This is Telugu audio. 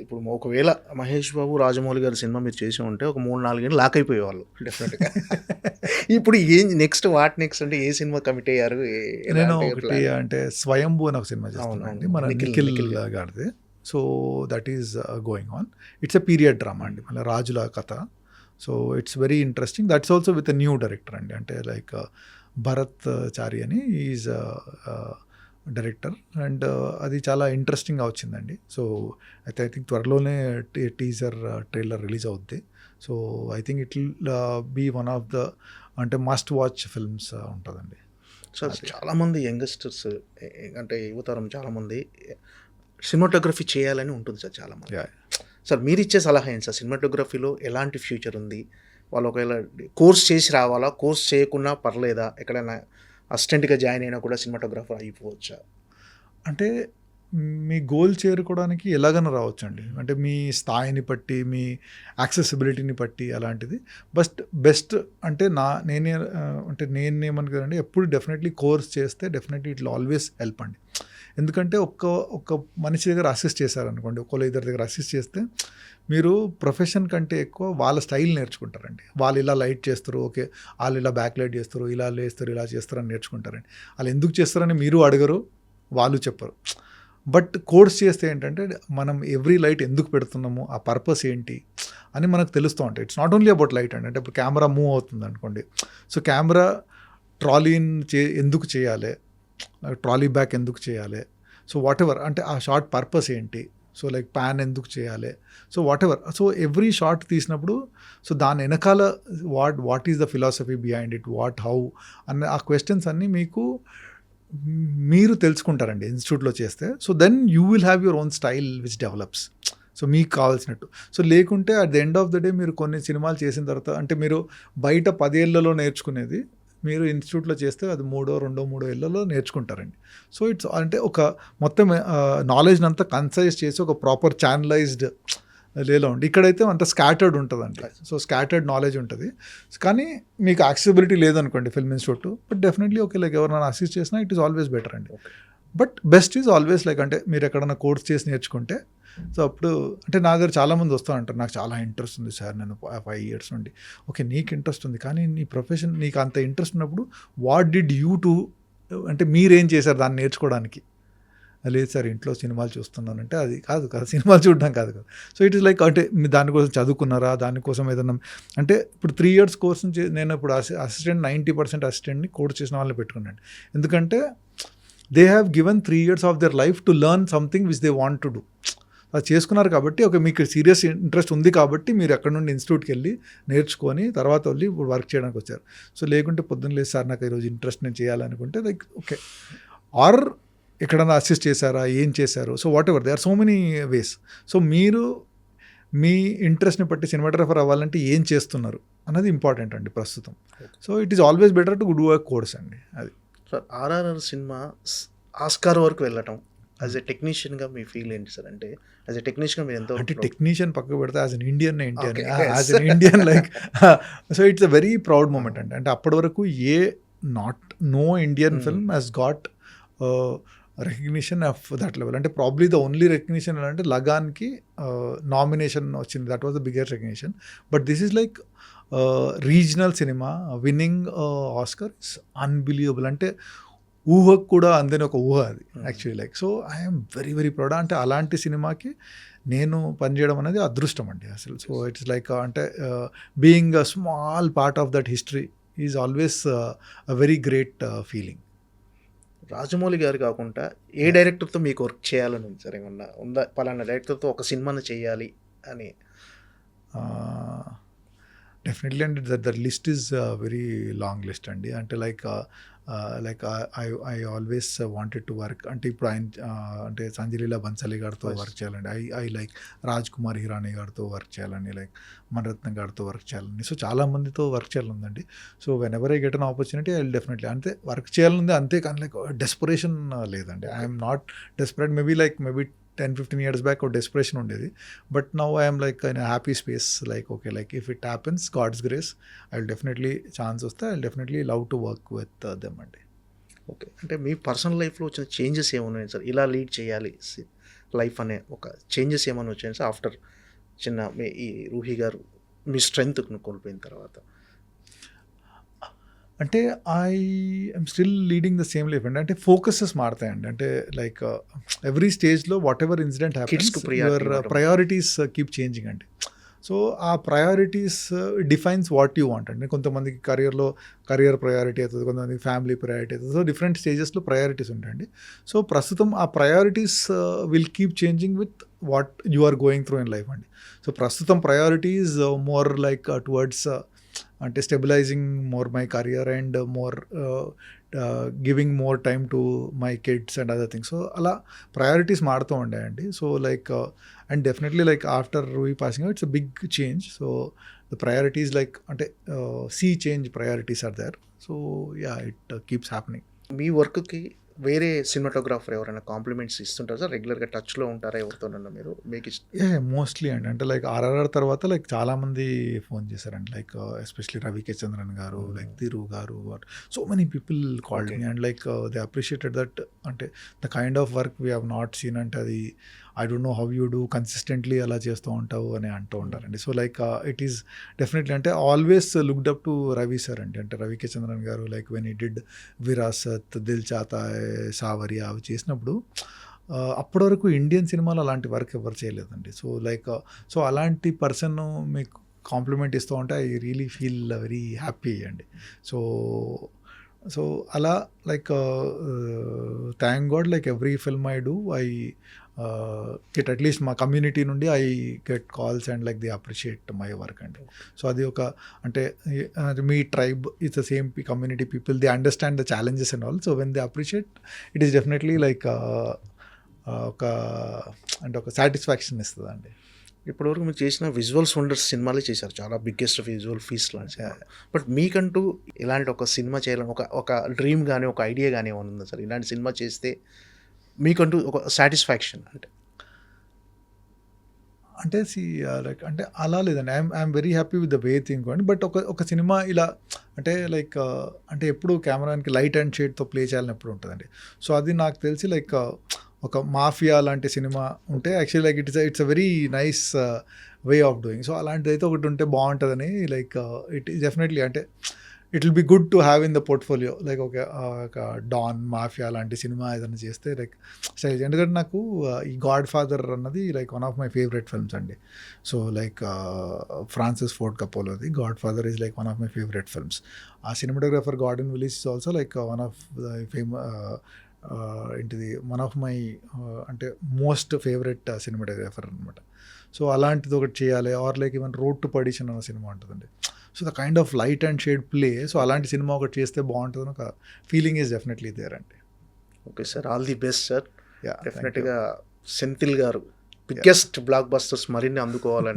ఇప్పుడు ఒకవేళ మహేష్ బాబు, రాజమౌళి గారి సినిమా మీరు చేసి ఉంటే ఒక 3-4 ఏళ్ళు లాక్ అయిపోయేవాళ్ళు డెఫినెట్‌గా. ఇప్పుడు ఏం నెక్స్ట్ వాట్ నెక్స్ట్ అంటే ఏ సినిమా కమిట్ అయ్యారు? నేను ఎలాంటి ఒకటి ప్లాన్? అంటే 'స్వయంభూ' అని ఒక సినిమా అవును. చేస్తున్నానండి. అవును. మన నిఖిల్ నిఖిల్ గారు. గారిది. So that is going on. It's a period drama అండి. మళ్ళీ రాజుల కథ. So it's very interesting. That's also with a new director అండి. అంటే లైక్ భరత్ చారి అని ఈజ్ డైరెక్టర్. అండ్ అది చాలా ఇంట్రెస్టింగ్గా వచ్చిందండి. సో అయితే ఐ థింక్ త్వరలోనే టీజర్ ట్రైలర్ రిలీజ్ అవుద్ది. So I think it will be one of the అంటే మస్ట్ వాచ్ ఫిల్మ్స్ ఉంటుందండి. సార్ చాలామంది యంగ్స్టర్స్ అంటే యువతరం చాలామంది సినిమాటోగ్రఫీ చేయాలని ఉంటుంది సార్ చాలామంది. సార్ మీరు ఇచ్చే సలహా ఏంటి సార్? సినిమాటోగ్రఫీలో ఎలాంటి ఫ్యూచర్ ఉంది? వాళ్ళు ఒకవేళ కోర్స్ చేసి రావాలా? కోర్స్ చేయకున్నా పర్లేదా? ఎక్కడైనా అసిస్టెంట్‌గా జాయిన్ అయినా కూడా సినిమాటోగ్రాఫర్ అయిపోవచ్చా? అంటే మీ గోల్ చేరుకోవడానికి ఎలాగైనా రావచ్చండి. అంటే మీ స్థాయిని బట్టి, మీ యాక్సెసిబిలిటీని బట్టి అలాంటిది. బెస్ట్ అంటే నేనేమనుకున్నానంటే ఎప్పుడు డెఫినెట్లీ కోర్స్ చేస్తే definitely it will always help అండి. ఎందుకంటే ఒక్క మనిషి దగ్గర అసిస్ట్ చేశారనుకోండి, ఒకళ్ళు ఇద్దరి దగ్గర అసిస్ట్ చేస్తే మీరు ప్రొఫెషన్ కంటే ఎక్కువ వాళ్ళ స్టైల్ నేర్చుకుంటారండి. వాళ్ళు ఇలా లైట్ చేస్తారు, ఓకే వాళ్ళు ఇలా బ్యాక్ లైట్ చేస్తారు, ఇలా లేస్తారు, ఇలా చేస్తారు అని నేర్చుకుంటారండి. వాళ్ళు ఎందుకు చేస్తారని మీరు అడగరు, వాళ్ళు చెప్పరు. బట్ కోర్స్ చేస్తే ఏంటంటే మనం ఎవ్రీ లైట్ ఎందుకు పెడుతున్నాము, ఆ పర్పస్ ఏంటి అని మనకు తెలుస్తూ ఉంటాయి. It's not only about light అండి. అంటే ఇప్పుడు కెమెరా మూవ్ అవుతుంది అనుకోండి, సో కెమెరా ట్రాలీని ఎందుకు చేయాలి, ట్రాలీ బ్యాక్ ఎందుకు చేయాలి, సో వాట్ ఎవర్ అంటే ఆ షార్ట్ పర్పస్ ఏంటి, సో లైక్ ప్యాన్ ఎందుకు చేయాలి, so whatever. So every short తీసినప్పుడు సో దాని వెనకాల what is the philosophy behind it, how అన్న ఆ క్వశ్చన్స్ అన్నీ మీరు తెలుసుకుంటారండి ఇన్స్టిట్యూట్లో చేస్తే. So then you will have your own style which develops. So మీకు కావాల్సినట్టు. సో లేకుంటే at the end of the day మీరు కొన్ని సినిమాలు చేసిన తర్వాత అంటే మీరు బయట 10 ఏళ్లలో నేర్చుకునేది మీరు ఇన్స్టిట్యూట్లో చేస్తే అది 3 ఏళ్లలో నేర్చుకుంటారండి. సో ఇట్స్ అంటే ఒక మొత్తం నాలెడ్జ్ని అంతా కన్సైజ్ చేసి ఒక ప్రాపర్ ఛానలైజ్డ్ లేలో ఉండి, ఇక్కడైతే అంత స్కాటర్డ్ ఉంటుందండి. సో స్కాటర్డ్ నాలెడ్జ్ ఉంటుంది. కానీ మీకు యాక్సెసిబిలిటీ లేదనుకోండి film institute, but definitely okay like ఎవరైనా అసిస్ట్ చేసినా ఇట్ ఈస్ ఆల్వేస్ బెటర్ అండి. But best is always like అంటే మీరు ఎక్కడైనా కోర్స్ చేసి నేర్చుకుంటే, సో అప్పుడు అంటే నా దగ్గర చాలామంది వస్తూ ఉంటారు, నాకు చాలా ఇంట్రెస్ట్ ఉంది సార్, నేను 5 years నుండి. ఓకే నీకు ఇంట్రెస్ట్ ఉంది, కానీ నీ ప్రొఫెషన్ నీకు అంత ఇంట్రెస్ట్ ఉన్నప్పుడు వాట్ డిడ్ యూ టు అంటే మీరేం చేశారు దాన్ని నేర్చుకోవడానికి? లేదు సార్ ఇంట్లో సినిమాలు చూస్తున్నానంటే అది కాదు కదా, సినిమాలు చూడడం కాదు కదా. సో ఇట్ ఈస్ లైక్ అంటే మీరు దానికోసం చదువుకున్నారా, దానికోసం ఏదన్నా అంటే ఇప్పుడు 3 years కోర్స్ నుంచి నేను ఇప్పుడు అసిస్టెంట్ 90% అసిస్టెంట్ని కోర్స్ చేసిన వాళ్ళని పెట్టుకున్నాను. ఎందుకంటే they have given 3 years of their life to learn something which they want to do. అది చేసుకున్నారు కాబట్టి ఒక మీకు సీరియస్ ఇంట్రెస్ట్ ఉంది కాబట్టి మీరు ఎక్కడ నుండి ఇన్స్టిట్యూట్కి వెళ్ళి నేర్చుకొని తర్వాత వెళ్ళి ఇప్పుడు వర్క్ చేయడానికి వచ్చారు. సో లేకుంటే పొద్దున్న లేదు సార్ నాకు ఈరోజు ఇంట్రెస్ట్ నేను చేయాలనుకుంటే లైక్ ఓకే, ఆర్ ఎక్కడన్నా అసిస్ట్ చేశారా, ఏం చేశారు, so whatever they are so many ways. So మీరు మీ ఇంట్రెస్ట్ని బట్టి సినిమాటోగ్రఫర్ అవ్వాలంటే ఏం చేస్తున్నారు అన్నది ఇంపార్టెంట్ అండి ప్రస్తుతం. So it is always better to do a course అండి. అది సార్ ఆర్ఆర్ఆర్ సినిమా ఆస్కార్ వరకు వెళ్ళటం యాజ్ ఎ టెక్నీషియన్గా మీ ఫీల్ ఏంటి సార్? అంటే యాజ్ ఎ టెక్నీషియన్గా మీరు ఎంతో అంటే టెక్నీషియన్ పక్కకు పెడితే as an Indian as an Indian like so it's a very proud moment అండి. అంటే అప్పటి వరకు no Indian film has got recognition of that level. అంటే ప్రాబ్లీ ద ఓన్లీ రికగ్నిషన్ అంటే లగాన్కి నామినేషన్ వచ్చింది, that was the biggest recognition. But this is like regional cinema winning Oscar is unbelievable. అంటే ఊహకు కూడా అందని ఒక ఊహ అది actually like. So I'm very very proud. అంటే అలాంటి సినిమాకి నేను పనిచేయడం అనేది అదృష్టం అండి అసలు. సో ఇట్స్ లైక్ అంటే being a small part of that history is always a very great feeling. Rajamouli garu కాకుండా ఏ డైరెక్టర్తో మీకు వర్క్ చేయాలని ఉంది సార్? ఏమన్నా ఉందా పలానా డైరెక్టర్తో ఒక సినిమాని చేయాలి అని? డెఫినెట్లీ అండి the list is very long list అండి. అంటే like I always wanted to work అంటే ఇప్పుడు ఆయన అంటే సంజయ్ బన్సాలి గారితో వర్క్ చేయాలండి. ఐ లైక్ రాజ్ కుమార్ హిరానీ గారితో వర్క్ చేయాలని, లైక్ మణరత్న గారితో వర్క్ చేయాలని, సో చాలామందితో వర్క్ చేయాలండి. So when ever I get an opportunity I will definitely అంటే వర్క్ చేయాలని, అంతే కానీ లైక్ డెస్పరేషన్ లేదండి. I'm not desperate. Maybe 10-15 years back ఒక డెస్పరేషన్ ఉండేది. But now I'm like in happy space like okay like if it happens God's grace I will definitely chance వస్తే I will definitely love to work with them అండి. ఓకే, అంటే మీ పర్సనల్ లైఫ్లో వచ్చిన చేంజెస్ ఏమున్నాయి సార్? ఇలా లీడ్ చేయాలి లైఫ్ అనే ఒక చేంజెస్ ఏమైనా వచ్చాయి సార్ ఆఫ్టర్ చిన్న ఈ రూహి గారు మీ స్ట్రెంగ్త్ను కోల్పోయిన తర్వాత? అంటే I'm still leading the same life అండి. అంటే ఫోకసెస్ మారుతాయండి. అంటే లైక్ ఎవ్రీ స్టేజ్లో whatever incident happens Kids కు priority యువర్ ఇవ్వడం. ప్రయారిటీస్ కీప్ చేంజింగ్ అండి. సో ఆ priorities defines what you want అండి. కొంతమందికి కరియర్ ప్రయారిటీ అవుతుంది, కొంతమందికి ఫ్యామిలీ ప్రయారిటీ అవుతుంది. సో డిఫరెంట్ స్టేజెస్లో ప్రయారిటీస్ ఉంటాయండి. సో ప్రస్తుతం ఆ priorities will keep changing with what you are going through in life అండి. సో ప్రస్తుతం ప్రయారిటీస్ మోర్ లైక్ టువర్డ్స్ అంటే stabilising more my career and more giving more time to my kids and other things. So అలా ప్రయారిటీస్ మారుతూ ఉండాయండి. So like and definitely like after Ruhi passing it's a big change. So the priorities like అంటే see change priorities are there. So yeah it keeps happening. మీ వర్క్కి వేరే సినిమాటోగ్రాఫర్ ఎవరైనా కాంప్లిమెంట్స్ ఇస్తుంటారు సార్? రెగ్యులర్గా టచ్లో ఉంటారా ఎవరితోనన్నా మీరు? మీకు మోస్ట్లీ అండి. అంటే లైక్ ఆర్ఆర్ఆర్ తర్వాత లైక్ చాలామంది ఫోన్ చేశారండి. Like especially రవికే Chandran garu, like Tiru garu, so many people called me and like they appreciated that. అంటే the kind of work we have not seen. అంటే అది I don't know how you do consistently అలా చేస్తూ ఉంటావు అని అంటూ ఉంటారండి. So like it is definitely అంటే always looked up to Ravi sir అండి. అంటే Ravi K Chandran garu like when he did Virasat, Dil Chahta Hai, Saawariya అవి చేసినప్పుడు అప్పటి వరకు ఇండియన్ సినిమాలో అలాంటి వర్క్ ఎవరు చేయలేదండి. సో లైక్ సో అలాంటి పర్సన్ మీకు కాంప్లిమెంట్ ఇస్తూ ఉంటే I really feel very happy అండి. సో అలా like thank God like every film I do I get at least మా కమ్యూనిటీ నుండి I get calls and like they appreciate my work అండి. సో అది ఒక అంటే మీ tribe it's the same community people, they understand the challenges and all. So when they appreciate it is definitely like ఒక అంటే ఒక సాటిస్ఫాక్షన్ ఇస్తుంది అండి. ఇప్పటివరకు మీరు చేసిన విజువల్స్ వండర్స్ సినిమాలే చేశారు, చాలా బిగ్గెస్ట్ విజువల్ ఫీస్ట్ లాంటి. బట్ మీకంటూ ఇలాంటి ఒక సినిమా చేయాలని ఒక డ్రీమ్ కానీ ఒక ఐడియా కానీ ఏమైనా ఉందా సార్? ఇలాంటి సినిమా చేస్తే మీకంటూ ఒక సాటిస్ఫాక్షన్ అంటే లైక్ అంటే అలా లేదండి. I'm very happy with the way thing అండి. బట్ ఒక సినిమా ఇలా అంటే లైక్ అంటే ఎప్పుడు కెమెరాకి లైట్ అండ్ షేడ్తో ప్లే చేయాలని ఎప్పుడు ఉంటుందండి. సో అది నాకు తెలిసి లైక్ ఒక మాఫియా లాంటి సినిమా ఉంటే actually like it's a very nice way of doing. So అలాంటిది అయితే ఒకటి ఉంటే బాగుంటుందని లైక్ ఇట్ ఈస్ డెఫినెట్లీ అంటే it will be good to have in the portfolio. Like ఒక డాన్ మాఫియా లాంటి సినిమా ఏదైనా చేస్తే లైక్ స్టైల్. ఎందుకంటే నాకు ఈ గాడ్ ఫాదర్ అన్నది like one of my favourite films అండి. సో లైక్ ఫ్రాన్సిస్ ఫోర్డ్ కపోలోది godfather is like one of my favourite films. ఆ cinematographer Gordon Willis is also like one of ఏంటిది వన్ ఆఫ్ మై అంటే మోస్ట్ ఫేవరెట్ సినిమాటోగ్రాఫర్ అనమాట. సో అలాంటిది ఒకటి చేయాలి. Or like even Road to Perdition అన్న సినిమా ఉంటుందండి. So the kind of light and shade play. So అలాంటి సినిమా ఒకటి చేస్తే బాగుంటుంది ఒక ఫీలింగ్ ఈజ్ డెఫినెట్లీ దేర్ అండి. Okay sir, all the best sir. Yeah డెఫినెట్గా సెంథిల్ గారు బిగ్గెస్ట్ బ్లాక్ బస్టర్స్ మరిన్ని అందుకోవాలని